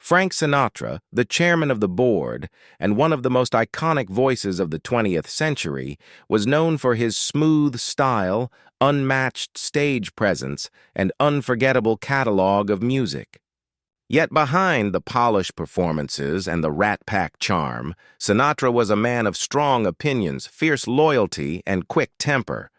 Frank Sinatra, the chairman of the board and one of the most iconic voices of the 20th century, was known for his smooth style, unmatched stage presence, and unforgettable catalog of music. Yet behind the polished performances and the Rat Pack charm, Sinatra was a man of strong opinions, fierce loyalty, and quick temper.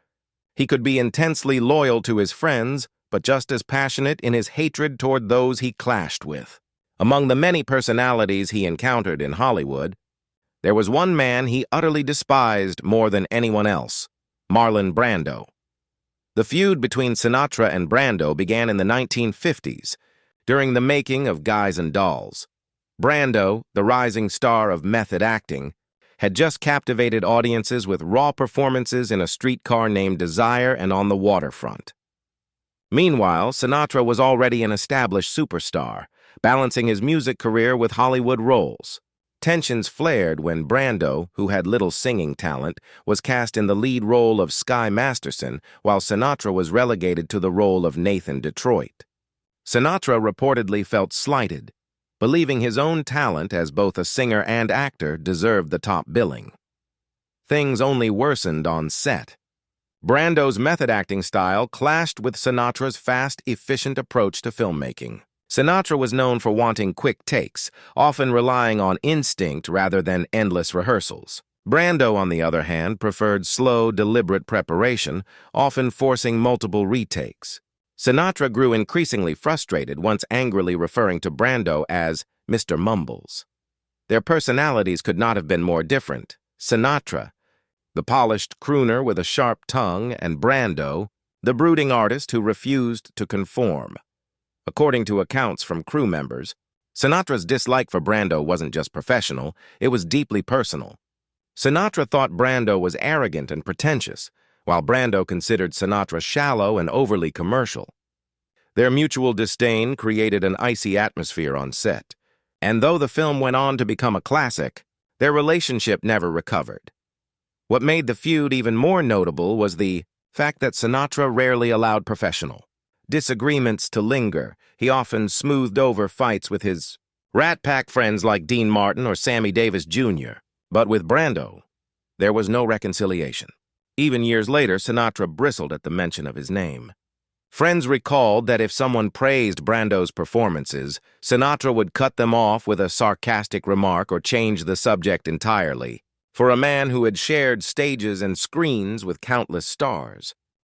He could be intensely loyal to his friends, but just as passionate in his hatred toward those he clashed with. Among the many personalities he encountered in Hollywood, there was one man he utterly despised more than anyone else: Marlon Brando. The feud between Sinatra and Brando began in the 1950s, during the making of Guys and Dolls. Brando, the rising star of method acting, had just captivated audiences with raw performances in A Streetcar Named Desire and On the Waterfront. Meanwhile, Sinatra was already an established superstar, balancing his music career with Hollywood roles. Tensions flared when Brando, who had little singing talent, was cast in the lead role of Sky Masterson, while Sinatra was relegated to the role of Nathan Detroit. Sinatra reportedly felt slighted, believing his own talent as both a singer and actor deserved the top billing. Things only worsened on set. Brando's method acting style clashed with Sinatra's fast, efficient approach to filmmaking. Sinatra was known for wanting quick takes, often relying on instinct rather than endless rehearsals. Brando, on the other hand, preferred slow, deliberate preparation, often forcing multiple retakes. Sinatra grew increasingly frustrated, once angrily referring to Brando as Mr. Mumbles. Their personalities could not have been more different. Sinatra, the polished crooner with a sharp tongue, and Brando, the brooding artist who refused to conform. According to accounts from crew members, Sinatra's dislike for Brando wasn't just professional, it was deeply personal. Sinatra thought Brando was arrogant and pretentious, while Brando considered Sinatra shallow and overly commercial. Their mutual disdain created an icy atmosphere on set, and though the film went on to become a classic, their relationship never recovered. What made the feud even more notable was the fact that Sinatra rarely allowed professional disagreements to linger. He often smoothed over fights with his Rat Pack friends like Dean Martin or Sammy Davis Jr. But with Brando, there was no reconciliation. Even years later, Sinatra bristled at the mention of his name. Friends recalled that if someone praised Brando's performances, Sinatra would cut them off with a sarcastic remark or change the subject entirely. For a man who had shared stages and screens with countless stars,